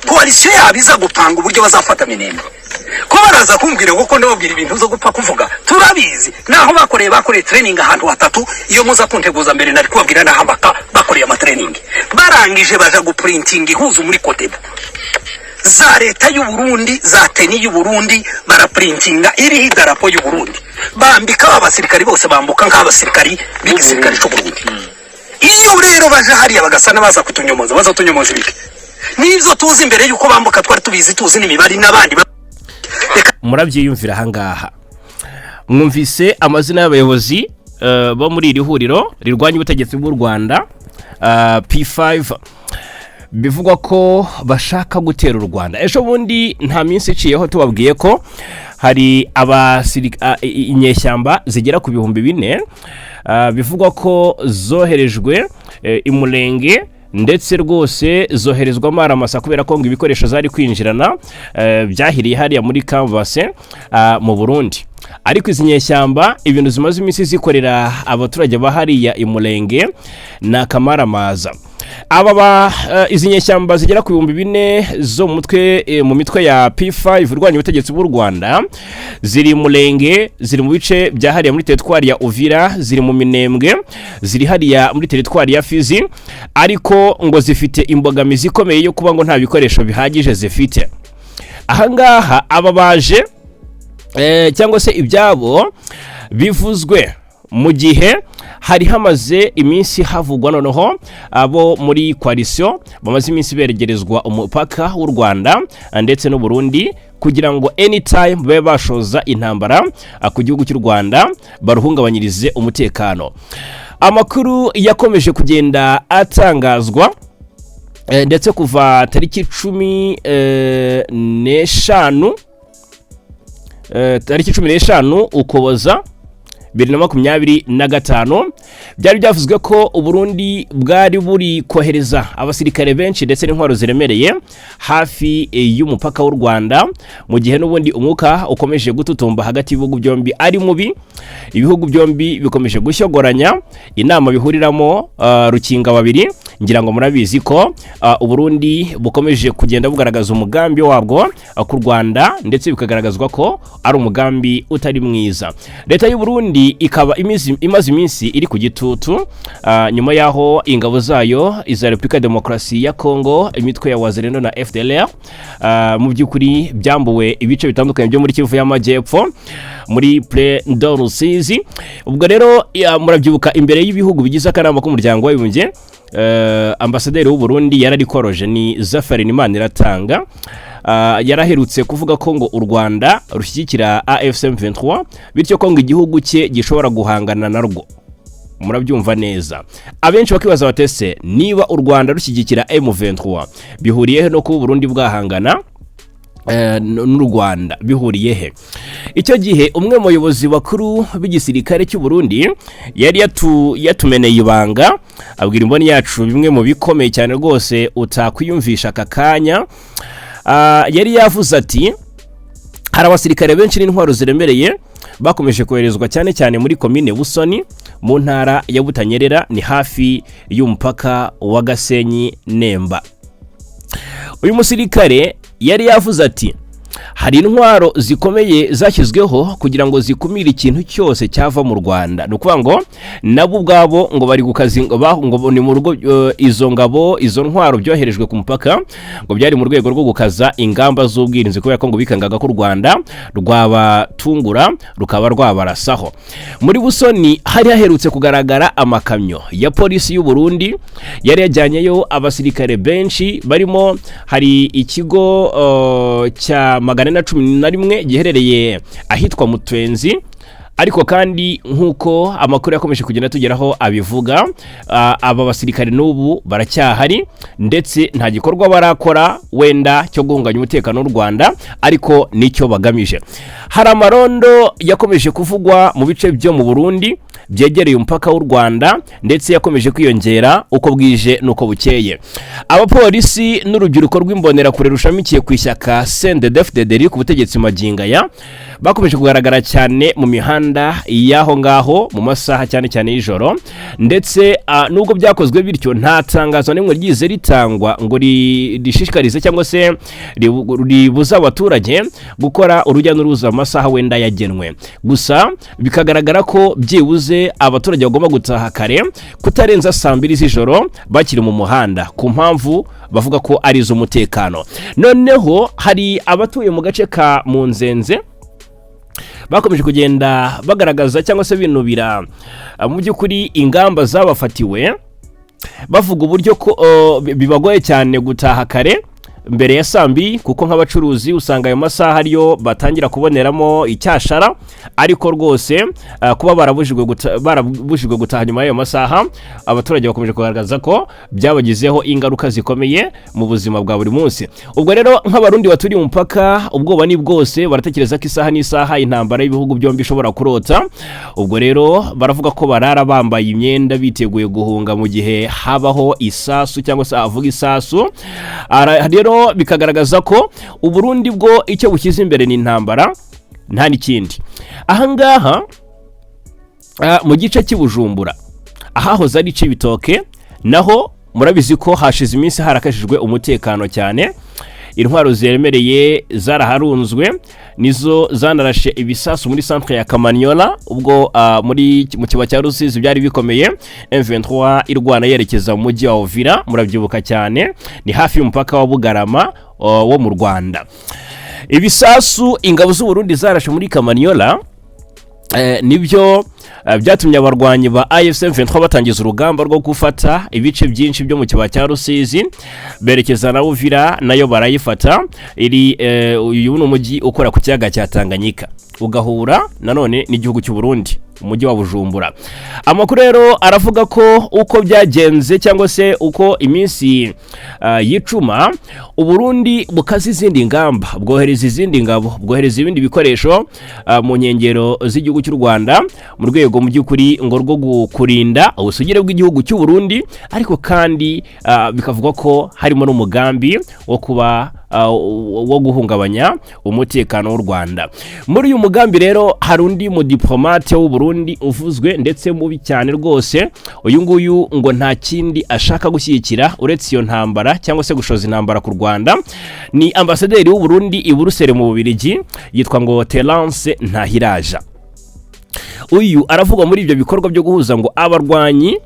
coalition yabiza gupanga uburyo bazafata Minembwe ko baraza kumbwira ngo ndababwira ibintu zo gupfa kuvuga turabizi naho bakoreye training ahantu hatatu iyo muza kunteguza mbere nari kubabwira naho bakoreye ama training barangije baje guprinting ihuzu muri Kotebo za leta y'u Burundi za teni y'u Burundi baraprintinga iri idarapo y'u Burundi bambika abasirikari bose bambuka nk'abasirikari b'igisirikari cyo Burundi. Iyo rero baje hariya bagasana baza kutunyomoza ibiki nizo tuzi imbere yuko bambuka twari tubizi tuzi n'imibari n'abandi murabyiyumvira hangaha. Mwumvise amazina y'abayobozi bo muri iri huriro rirwanya ubutegetsi bw'u Rwanda P5 bivugwa ko bashaka gutera u Rwanda. Ejo bundi nta minsi iciyeho tubabwiye ko hari inyeshyamba zigera ku 4,000 bivugwa ko zoherejwe imurenge ndetse rwose zoherezwa maramasa kubera ko ngo ibikoresho zari kwinjirana byahiriye hariya muri Canvase mu Burundi. Ariko izi nyeshyamba ibintu zimaze iminsi zikorera abaturage bahariya imurenge na kamaramaza. Izi nyeshyamba zigera ku 4,000 zo mu mitwe ya P5 urwanya ubutegetsi bw'u Rwanda ziri murenge ziri mu bice bya hariya muri teritwari ya Uvira ziri mu Minembwe ziri hariya muri teritwari ya Fizi ariko ngo zifite imbogamizi ikomeye yo kuba ngo nta bikoresho bihagije zifite. Ahangaha ababaje cyangwa se ibyabo bivuzwe mu gihe hari hamaze iminsi havugwa noneho abo muri coalition bamaze iminsi beregerezwa umupaka w'u Rwanda ndetse no Burundi kugira ngo anytime babe bashoza intambara ku gihugu cy'u Rwanda baruhungabanyirize umutekano. Amakuru yakomeje kugenda atangazwa ndetse kuva tariki 15 Ukuboza 2025 byari byavuzwe ko Uburundi bwari buri kohereza abasirikare benshi ndetse n'intwaro ziremereye hafi y'umupaka w'u Rwanda mu gihe n'ubundi umwuka ukomeje gututumba hagati y'ibihugu byombi ari mubi. Ibihugu byombi bikomeje gushyogoranya, inama bihuriramo rukinga babiri. Ngira ngo murabizi ko Uburundi bukomeje kugenda bugaragaza umugambi wabwo ku Rwanda, ndetse bikagaragazwa ko ari umugambi utari mwiza. Leta y'u Burundi ikaba imaze iminsi iri ku gitutu nyuma yaho ingabo zayo iza Repubulika Demokarasi ya Congo, imitwe ya Wazalendo na FDLR mu by'ukuri byambuwe ibice bitandukanye byo muri Kivu y'Amajyepfo muri Rusizi. Ubwo rero murabyibuka imbere y'ibihugu bigize akanama k'umuryango w'abibumbye, ambasaderi w'u Burundi yararikoroje ni Zafari Iratanga, yaraherutse kuvuga ko ngo u Rwanda rushyigikira AFC M23, bityo ko ngo igihugu cye gishobora guhangana narwo. Murabyumva neza. Abenshi bakibaza batese niba u Rwanda rushyigikira M23 bihuriye he no ku Burundi bwahangana n'u Rwanda, bihuriye he? Icyo gihe umwe mu bayobozi bakuru b'igisirikare cy'u Burundi yari yatumeneye ibanga, abwira imboni yacu bimwe mu bikomeye cyane rwose utakwiyumvisha aka kanya. Yari yavuze ati hari abasirikare benshi n'intwaro ziremereye bakomeje koherezwa cyane cyane muri komine Busoni mu ntara ya Butanyerera, ni hafi y'umupaka wa Gasenyi Nemba. Uyu musirikare yari yavuze ati hari intwaro zikomeye zashyizweho kugira ngo zikumire ikintu cyose cyava mu Rwanda. Nukuvuga ngo nabo ubwabo ngo bari gukazi ngo ni mu rugo izo ntwaro byoherejwe ku mupaka ngo byari mu rwego rwo gukaza ingamba z'ubwirinzi, kubera ko ngo bikangaga ko u Rwanda rwabatungura rukaba rwabarasaho. Muri Busoni hari haherutse kugaragara amakamyo ya polisi y'u Burundi yari yajyanyeyo abasirikare benshi, barimo hari ikigo cya 111 giherereye ahitwa Mutwenzi. Ariko kandi nkuko amakuru yakomeje kugenda tugeraho abivuga, aba basirikare n'ubu baracyahari ndetse nta gikorwa barakora wenda cyo guhunganya umutekano w'u Rwanda, ariko nicyo bagamije. Hari amarondo yakomeje kuvugwa mu bice byo mu Burundi byegereye umupaka w'u Rwanda, ndetse yakomeje kwiyongera uko bwije nuko bukeye. Abapolisi n'urubyiruko rw'imbonera kure rushamikiye ku ishyaka CNDD-FDD ku butegetsi magingaya bakomeje kugaragara cyane mu mihanda y'aho ngaho mu masaha cyane cyane y'ijoro, ndetse nubwo byakozwe bityo nta tangazo n'imwe ryize ritangwa ngo rishishikarize cyangwa se ribuza abaturage gukora urujya n'uruza mu masaha wenda yagenwe. Gusa bikagaragara ko byibuze abaturage bagomba gutaha kare kutarenza saa 2 z'ijoro bakiri mu muhanda, ku mpamvu bavuga ko ari iz'umutekano. Noneho hari abatuye mu gace ka Munzenze bakomeje kugenda bagaragaza cyangwa se binubira mu by'ukuri ingamba zabafatiwe, bavuga uburyo ko bibagoye cyane gutaha kare mbere ya saa 2, kuko nk'abacuruzi usanga ayo masaha ariyo batangira kuboneramo icyashara, ariko rwose kuba barabujijwe gutaha nyuma y'ayo masaha, abaturage bakomeje kugaragaza ko byabagizeho ingaruka zikomeye mu buzima bwa buri munsi. Ubwo rero nk'abarundi baturiye umupaka, ubwoba ni bwose, baratekereza ko isaha n'isaha intambara y'ibihugu byombi ishobora kurota. Ubwo rero baravuga ko barara bambaye imyenda biteguye guhunga mu gihe habaho isasu cyangwa se avuga isasu. Rero bikagaragaza ko Uburundi bwo icyo bushyize imbere ni intambara nta n'ikindi. Ahangaha mu gice cy'Ibujumbura ahahoze ari Cibitoke naho murabizi ko hashize iminsi harakashijwe umutekano cyane. Intwaro ziremereye zaraharunzwe, nizo zanarashe ibisasu muri centre ya Kamanyola, ubwo mu kiba cya Rusizi byari bikomeye. M23 irwana yerekeza mu mujyi wa Uvira, murabyibuka cyane, ni hafi y'umupaka wa Bugarama wo mu Rwanda. Ibisasu ingabo z'u Burundi zarashe muri Kamanyola nibyo byatumye abarwanyi ba AFC M23 batangiza urugamba rwo gufata ibice byinshi byo mu kiba cya Rusizi, berekeza na Uvira nayo barayifata. Uyu ni umujyi ukora ku kiyaga cya Tanganyika ugahura nanone n'igihugu cy'u Burundi, umujyi wa Bujumbura. Amakuru rero aravuga ko uko byagenze cyangwa se uko iminsi yicuma, Uburundi bukaza izindi ngamba, bwohereza izindi ngabo, bwohereza ibindi bikoresho mu nkengero z'igihugu cy'u Rwanda mu rwego mu by'ukuri ngo rwo kurinda ubusugire bw'igihugu cy'u Burundi, ariko kandi bikavuga ko harimo n'umugambi wo kuba wo guhungabanya umutekano w'u Rwanda. Muri uyu mugambi rero hari undi mu diplomate w'u Burundi uvuzwe ndetse mubi cyane rwose. Uyu nguyu ngo nta kindi ashaka gushyigikira uretse iyo ntambara cyangwa se gushoza intambara ku Rwanda. Ni ambasaderi w'u Burundi i Buruseli mu Bubiligi, yitwa ngo Terence Ntahiraja. Uyu aravuga muri ibyo bikorwa byo guhuza ngo abarwanyi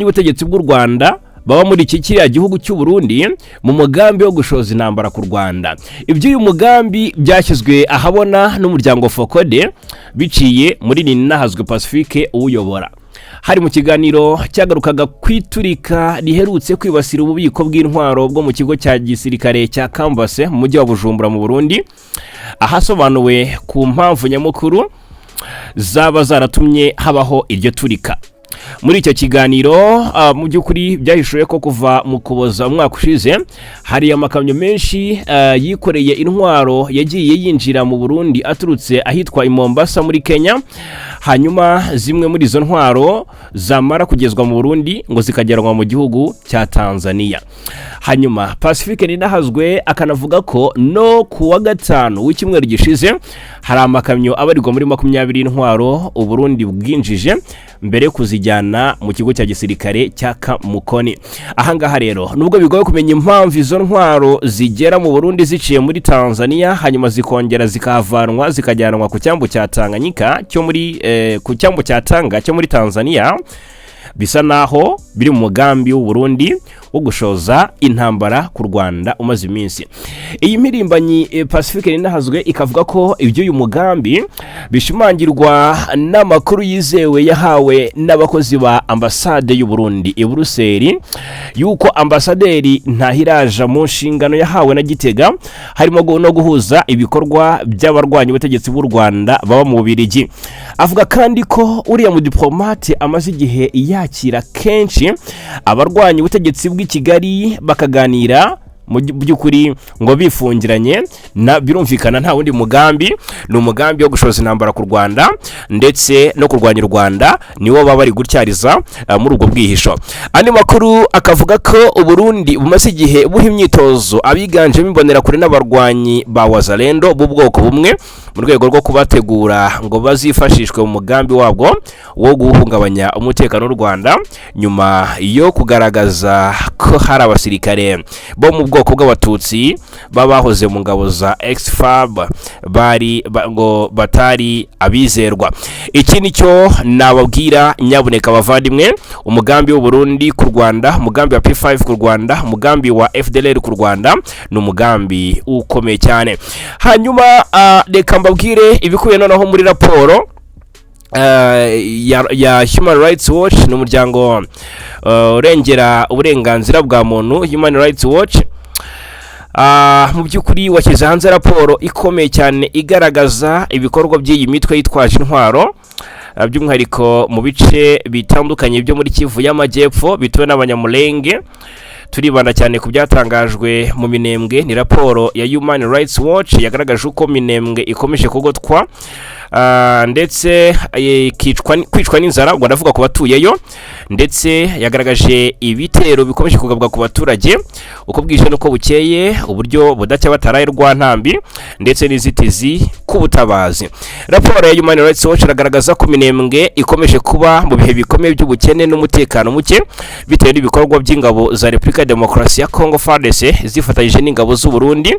ubutegetsi bw'u Rwanda baba muri iki kiriya gihugu cy'u Burundi mu mugambi wo gushoza intambara ku Rwanda. Iby'uyu mugambi byashyizwe ahabona n'umuryango Fokode biciye muri Ninahazwe Pacifique uwuyobora. Hari mu kiganiro cyagarukaga kwiturika riherutse kwibasira ububiko bw'intwaro bwo mu kigo cya gisirikare cya Kambase mu mujyi wa Bujumbura mu Burundi, ahasobanuwe ku mpamvu nyamukuru zaba zaratumye habaho iryo turika. Muri icyo kiganiro mu by'ukuri byahishuye ko kuva mu Kuboza umwaka ushize hari amakamyo menshi yikoreye intwaro yagiye yinjira mu Burundi aturutse ahitwa i Mombasa muri Kenya, hanyuma zimwe muri izo ntwaro zamara kugezwa mu Burundi ngo zikagerwa mu gihugu cya Tanzania. Hanyuma Pacifique Ninahazwe akanavuga ko no ku wa gatanu w'icyumweru gishize hari amakamyo abarirwa muri 20 intwaro u Burundi bwinjije mbere kuzijyana mu kigo cya gisirikare cya Kamukoni. Ahangaha rero nubwo bigoye kumenya impamvu izo ntwaro zigera mu Burundi ziciye muri Tanzania hanyuma zikongera zikavanwa zikajyanwa ku cyambu cya Tanganyika cyo muri ku cyambu cya Tanga cyo muri Tanzania, bisa naho biri mu mugambi w'u Burundi wo gushoza intambara ku Rwanda umaze iminsi. Iyi mpirimbanyi Pacifique Ninahazwe ikavuga ko iby'uyu mugambi bishimangirwa n'amakuru yizewe yahawe n'abakozi ba ambasade y'u Burundi i Buruseli, yuko ambasaderi Ntahiraja mu nshingano yahawe na Gitega harimo no guhuza ibikorwa by'abarwanyi ubutegetsi bw'u Rwanda baba mu Bubiligi. Avuga kandi ko uriya mu diplomate amaze igihe yakira kenshi abarwanyi ubutegetsi bw'i Kigali bakaganira mu by'ukuri ngo bifungiranye na birumvikana nta wundi mugambi, ni umugambi wo gushoza intambara ku Rwanda ndetse no kurwanya u Rwanda, niwo baba bari gutyariza muri ubwo bwihisho. Andi makuru akavuga ko u Burundi bumaze igihe buha imyitozo abiganjemo imbonera kure n'abarwanyi ba Wazalendo b'ubwoko bumwe mu rwego rwo kubategura ngo bazifashishwe mu mugambi wabwo wo guhungabanya umutekano w'u Rwanda, nyuma yo kugaragaza ko hari abasirikare bo mu bwoko bw'abatutsi babahoze mu ngabo za XFAB ngo batari abizerwa. Iki nicyo nababwira nyabuneka bavandimwe, umugambi w'u Burundi ku Rwanda, umugambi wa P5 ku Rwanda, umugambi wa FDLR ku Rwanda ni umugambi ukomeye cyane. Hanyuma reka mbabwire ibikubiye noneho muri raporo ya Human Rights Watch, ni umuryango urengera uburenganzira bwa muntu. Human Rights Watch mu by'ukuri washyize hanze raporo ikomeye cyane igaragaza ibikorwa by'iyi mitwe yitwaje intwaro, by'umwihariko mu bice bitandukanye byo muri Kivu y'Amajyepfo bituwe n'abanyamulenge. Turibanda cyane ku byatangajwe mu Minembwe. Ni raporo ya Human Rights Watch yagaragaje uko Minembwe ikomeje kugotwa ndetse kwicwa n'inzara, ngo ndavuga ku batuyeyo, ndetse yagaragaje ibitero bikomeje kugabwa ku baturage uko bwije nuko bukeye, uburyo budacya bataraye Rwantambi ndetse n'izitizi ku butabazi. Raporo ya Human Rights Watch iragaragaza ko Minembwe ikomeje kuba mu bihe bikomeye by'ubukene n'umutekano muke bitewe n'ibikorwa by'ingabo za Repubulika ya Demokarasi ya Congo FARDC zifatanyije n'ingabo z'u Burundi.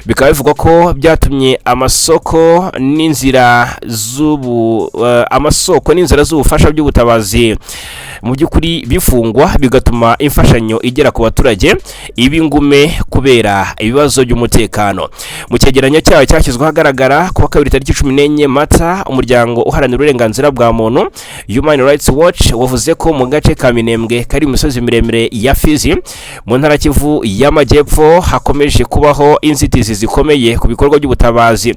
Bikaba bivugwa ko byatumye amasoko n'inzira z'ubufasha by'ubutabazi mu by'ukuri bifungwa, bigatuma imfashanyo igera ku baturage ibi ngume kubera ibibazo by'umutekano. Mu cyegeranyo cyayo cyashyizwe ahagaragara ku wa kabiri tariki 14 Mata, umuryango uharanira uburenganzira bwa muntu Human Rights Watch wavuze ko mu gace ka Minembwe kari imisozi miremire ya Fizi mu ntara Kivu y'Amajyepfo hakomeje kubaho inzitizi zikomeye ku bikorwa by'ubutabazi,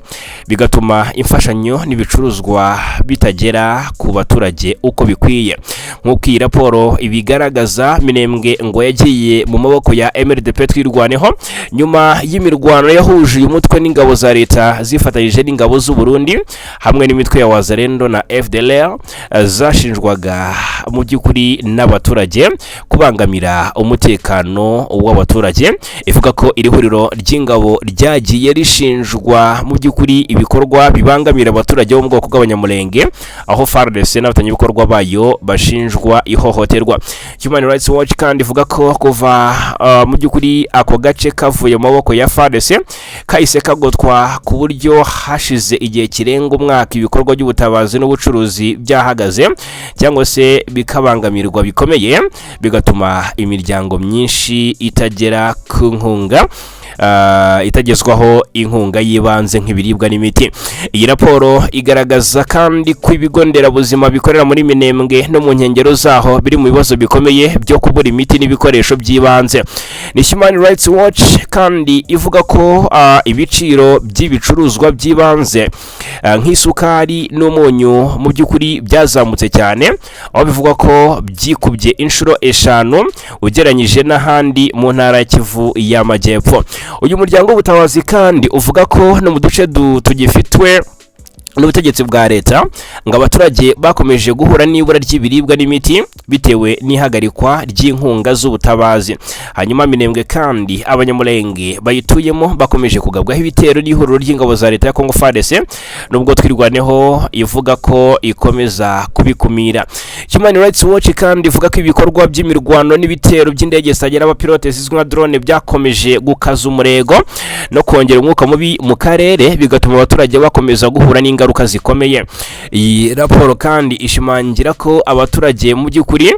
bigatuma imfashanyo n'ibicuruzwa bitagera ku baturage uko bikwiye. Nk'uko iyi raporo ibigaragaza, Minembwe ngo yagiye mu maboko ya MRDP twirwaneho nyuma y'imirwano yahuje uyu mutwe n'ingabo za leta zifatanyije n'ingabo z'u Burundi hamwe n'imitwe ya Wazalendo na FDLR zashinjwaga mu by'ukuri n'abaturage kubangamira umutekano w'abaturage. Ivuga ko iri huriro ry'ingabo ryagiye rishinjwa mu by'ukuri ibikorwa bibangamira abaturage bo mu bwoko bw'abanyamulenge, aho FARDC n'abatangabikorwa bayo bashinjwa ihohoterwa. Human Rights Watch kandi ivuga ko kuva mu by'ukuri ako gace kavuye mu maboko ya FARDC kahise kagotwa ku buryo hashize igihe kirenga umwaka ibikorwa by'ubutabazi n'ubucuruzi byahagaze cyangwa se bikabangamirwa bikomeye, bigatuma imiryango myinshi itagera ku nkunga itagezwaho inkunga y'ibanze nk'ibiribwa n'imiti. Iyi raporo igaragaza kandi ko ibigo nderabuzima bikorera muri Minembwe no mu nkengero zaho biri mu bibazo bikomeye byo kubura imiti n'ibikoresho by'ibanze. Ni Human Rights Watch kandi ivuga ko ibiciro by'ibicuruzwa by'ibanze nk'isukari n'umunyu mu by'ukuri byazamutse cyane, aho bivuga ko byikubye inshuro 5 ugeranyije n'ahandi mu ntara ya Kivu y'Amajyepfo. Uyu muryango w'ubutabazi kandi uvuga ko no mu duce tugifitwe n'ubutegetsi bwa leta ngo abaturage bakomeje guhura n'ibura ry'ibiribwa n'imiti bitewe n'ihagarikwa ry'inkunga z'ubutabazi. Hanyuma Minembwe kandi abanyamulenge bayituyemo bakomeje kugabwaho ibitero n'ihuriro ry'ingabo za leta ya Congo FARDC, nubwo twirwaneho ivuga ko ikomeza kubikumira. Human Rights Watch kandi ivuga ko ibikorwa by'imirwano n'ibitero by'indege zitagira abapilote zizwi nka drone byakomeje gukaza umurego no kongera umwuka mubi mu karere, bigatuma abaturage bakomeza guhura n'ingaruka zikomeye. Iyi raporo kandi ishimangira ko abaturage mu by'ukuri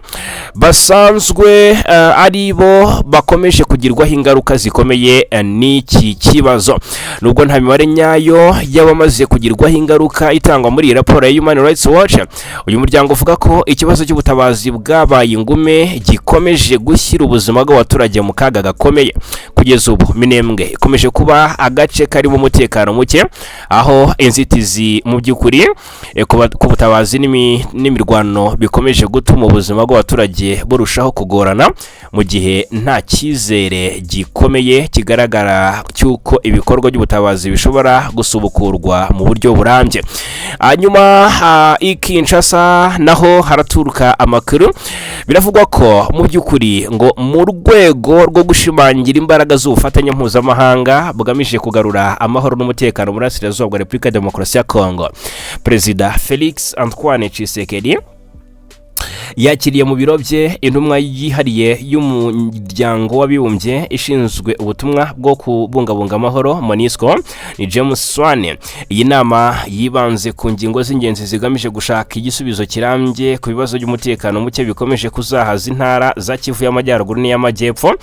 basanzwe ari bo bakomeje kugirwaho ingaruka zikomeye n'iki kibazo. Nubwo nta mibare nyayo y'abamaze kugirwaho ingaruka itangwa muri iyi raporo ya Human Rights Watch, uyu muryango uvuga ko ikibazo cy'ubutabazi bwabaye ingume gikomeje gushyira ubuzima bw'abaturage mu kaga gakomeye. Kugeza ubu Minembwe ikomeje kuba agace karimo umutekano muke, aho inzitizi mu by'ukuri ku butabazi n'imirwano bikomeje gutuma ubuzima bw'abaturage burushaho kugorana, mu gihe nta cyizere gikomeye kigaragara cy'uko ibikorwa by'ubutabazi bishobora gusubukurwa mu buryo burambye. Hanyuma i Kinshasa naho haraturuka amakuru, biravugwa ko mu by'ukuri ngo mu rwego rwo gushimangira imbaraga z'ubufatanye mpuzamahanga bugamije kugarura amahoro n'umutekano muri Burasirazuba bwa Repubulika ya Demokarasi ya Congo, Perezida Felix Antoine Tshisekedi yakiriye mu biro bye intumwa yihariye y'umuryango w'abibumbye ishinzwe ubutumwa bwo kubungabunga amahoro MONUSCO, ni James Swane. Iyi nama yibanze ku ngingo z'ingenzi zigamije gushaka igisubizo kirambye ku bibazo by'umutekano muke bikomeje kuzahaza intara za Kivu y'Amajyaruguru n'iy'Amajyepfo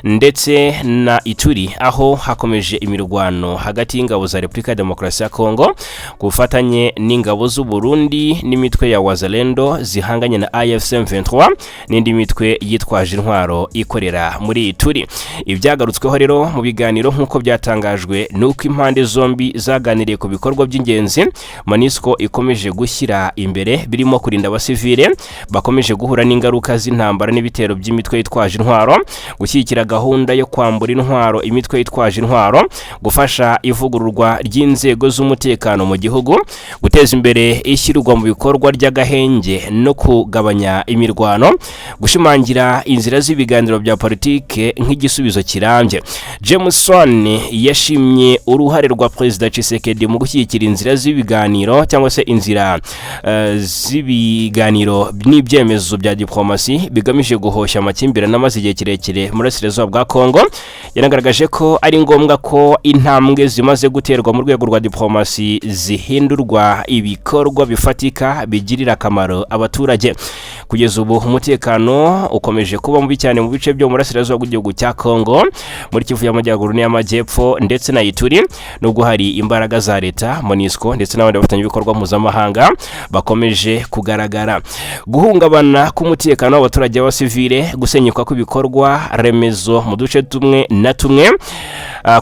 ndetse na Ituri, aho hakomeje imirwano hagati y'ingabo za Repubulika ya Demokarasi ya Congo ku bufatanye n'ingabo z'u Burundi n'imitwe ya Wazalendo zihanganye na M23 n'indi mitwe yitwaje intwaro ikorera muri Ituri. Ibyagarutsweho rero mu biganiro nk'uko byatangajwe nuko impande zombi zaganiriye ku bikorwa by'ingenzi MONUSCO ikomeje gushyira imbere, birimo kurinda abasivile bakomeje guhura n'ingaruka z'intambara n'ibitero by'imitwe yitwaje intwaro, gushyigikira gahunda yo kwambura intwaro imitwe yitwaje intwaro, gufasha ivugururwa ry'inzego z'umutekano mu gihugu, guteza imbere ishyirwa mu bikorwa ry'agahenge no kugabanya imirwano, gushimangira inzira z'ibiganiro bya politike nk'igisubizo kirambye. James Swane yashimye uruhare rwa Perezida Tshisekedi mu gushyigikira inzira z'ibiganiro cyangwa se inzira z'ibiganiro n'ibyemezo bya Dipolomasi bigamije guhosha amakimbirane amaze igihe kirekire muri Burasirazuba bwa Congo. Yanagaragaje ko ari ngombwa ko intambwe zimaze guterwa mu rwego rwa Dipolomasi zihindurwa ibikorwa bifatika bigirira akamaro abaturage. kugeza ubu umutekano ukomeje kuba mubi cyane mu bice byo mu burasirazuba bw'igihugu cya Congo muri Kivu y'Amajyaruguru n'Amajyepfo ndetse na Ituri, nubwo hari imbaraga za leta MONUSCO ndetse n'abandi bafatanya ibikorwa mpuzamahanga bakomeje kugaragara. Guhungabana k'umutekano w'abaturage b'abasivile, gusenyuka kw'ibikorwa remezo mu duce tumwe na tumwe,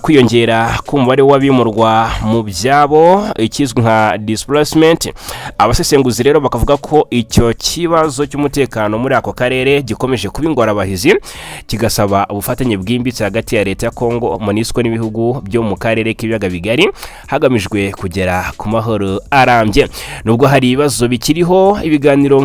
kwiyongera k'umubare w'abimurwa mu byabo ikizwi nka displacement. Abasesenguzi rero bakavuga ko icyo kibazo cy'umutekano muri ako karere gikomeje kuba ingorabahizi, kigasaba ubufatanye bwimbitse hagati ya leta ya Congo, MONUSCO n'ibihugu byo mu karere k'ibiyaga bigari hagamijwe kugera ku mahoro arambye. Nubwo hari ibibazo bikiriho, ibiganiro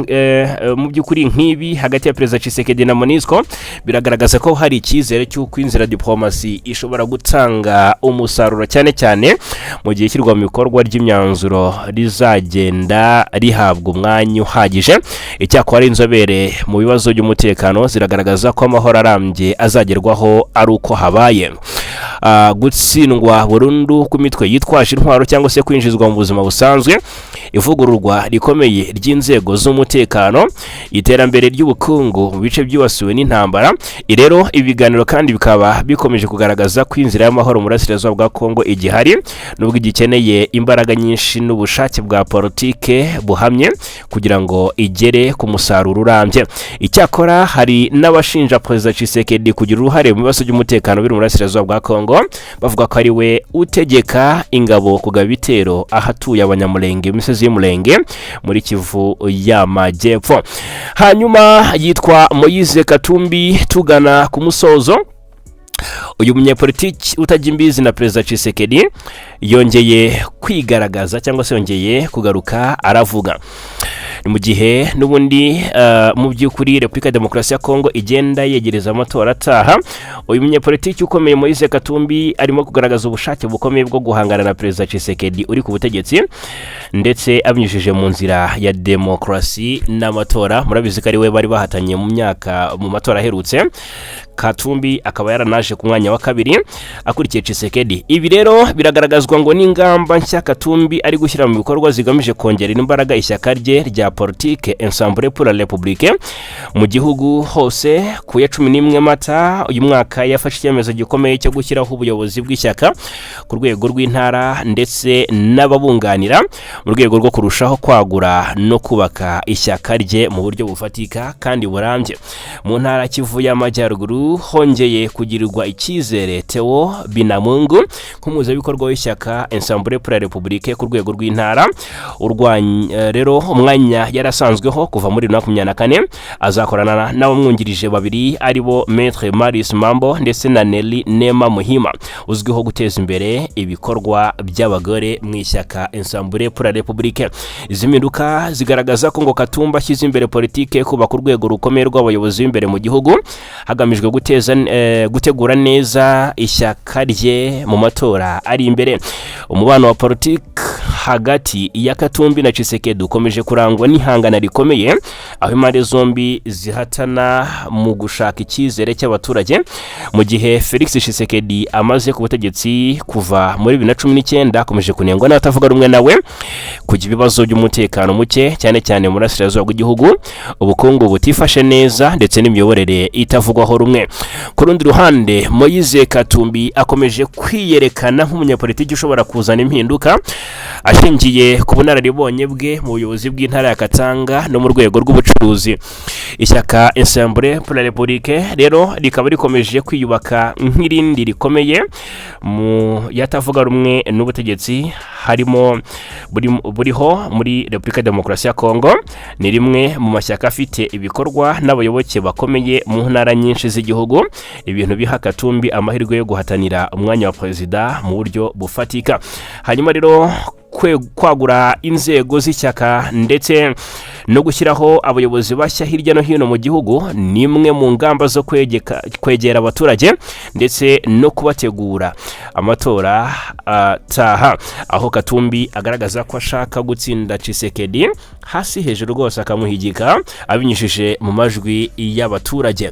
mu by'ukuri nk'ibi hagati ya Perezida Tshisekedi na MONUSCO biragaragaza ko hari icyizere cy'uko inzira Dipolomasi ishobora gutanga umusaruro, cyane cyane mu gihe ishyirwa mu bikorwa ry'imyanzuro rizagenda rihabwa umwanya uhagije. Icyakora inzobere mu bibazo by'umutekano ziragaragaza ko amahoro arambye azagerwaho ari uko habaye gutsindwa burundu ku mitwe yitwaje intwaro cyangwa se kwinjizwa mu buzima busanzwe, ivugururwa rikomeye ry'inzego z'umutekano, iterambere ry'ubukungu mu bice byibasiwe n'intambara. Rero ibiganiro kandi bikaba bikomeje kugaragaza ko inzira y'amahoro mu burasirazuba bwa Congo igihari, nubwo igikeneye imbaraga nyinshi n'ubushake bwa politike buhamye kugira ngo igere ku musaruro urambye. Icyakora hari n'abashinja Perezida Tshisekedi kugira uruhare mu bibazo by'umutekano biri mu burasirazuba bwa Congo, bavuga ko ari we utegeka ingabo kugaba ibitero ahatuye abanyamulenge mu misozi y'umulenge muri Kivu y'Amajyepfo. Hanyuma yitwa Moise Katumbi. Tugana ku musozo, uyu munyapolitiki utajya imbizi na Perezida Tshisekedi yongeye kwigaragaza cyangwa se yongeye kugaruka aravuga. Ni mu gihe n'ubundi mu by'ukuri Repubulika ya Demokarasi ya Congo igenda yegereza amatora ataha, uyu munyapolitiki ukomeye Moise Katumbi arimo kugaragaza ubushake bukomeye bwo guhangana na Perezida Tshisekedi uri ku butegetsi, ndetse abinyujije mu nzira ya demokarasi n'amatora. Murabizi ko ari we bari bahatanye mu matora aherutse. Katumbi akaba yaranaje ku mwanya wa kabiri akurikiye Tshisekedi. Ibi rero biragaragazwa ngo n'ingamba nshya Katumbi ari gushyira mu bikorwa zigamije kongera imbaraga ishyaka rye rya Politike Ensemble pour la République mu gihugu hose. Ku ya 11 Mata uyu mwaka yafashe icyemezo gikomeye cyo gushyiraho ubuyobozi bw'ishyaka ku rwego rw'intara ndetse n'ababunganira mu rwego rwo kurushaho kwagura no kubaka ishyaka rye mu buryo bufatika kandi burambye. Mu ntara Kivu y'Amajyaruguru hongeye kugirirwa icyizere Theo Binamungu nk'umuhuzabikorwa w'ishyaka Ensemble pour la République ku rwego rw'intara. Rero umwanya yarasanzweho kuva muri 2024 azakorana n'abamwungirije babiri aribo Maître Maris Mambo ndetse na Nelly Nema Muhima uzwiho guteza imbere ibikorwa by'abagore mu ishyaka Ensemble pour la République. Izi mpinduka zigaragaza ko ngo Katumba ashyize imbere politike kuba ku rwego rukomeye rw'abayobozi b'imbere mu gihugu hagamijwe gutegura neza ishyaka rye mu matora ari imbere. Umubano wa politike hagati ya Katumbi na Tshisekedi ukomeje kurangwa n'ihangana rikomeye, aho impande zombi zihatana mu gushaka icyizere cy'abaturage. Mu gihe Felix Tshisekedi amaze ku butegetsi kuva muri 2019 akomeje kunengwa n'abatavuga rumwe nawe kugira ibibazo by'umutekano muke, cyane cyane mu burasirazuba bw'igihugu, ubukungu butifashe neza ndetse n'imiyoborere itavugwaho rumwe. Ku rundi ruhande Moise Katumbi akomeje kwiyerekana nk'umunyapolitiki ushobora kuzana impinduka ashingiye ku bunararibonye bwe mu buyobozi bw'intara ya Katanga no mu rwego rw'ubucuruzi. Ishyaka Ensemble pour la République rero rikaba rikomeje kwiyubaka nk'irindi rikomeye mu yatavuga rumwe n'ubutegetsi harimo buriho muri Repubulika ya Demokarasi ya Congo. Ni rimwe mu mashyaka afite ibikorwa n'abayoboke bakomeye mu ntara nyinshi z'igihugu, ibintu biha Katumbi amahirwe yo guhatanira umwanya wa perezida mu buryo bufatika. Hanyuma rero kwagura inzego z'ishyaka ndetse no gushyiraho abayobozi bashya hirya no hino mu gihugu ni imwe mu ngamba zo kwegera abaturage ndetse no kubategura amatora ataha, aho Katumbi agaragaza ko ashaka gutsinda Tshisekedi hasi hejuru rwose akamuhigika abinyishije mu majwi y'abaturage.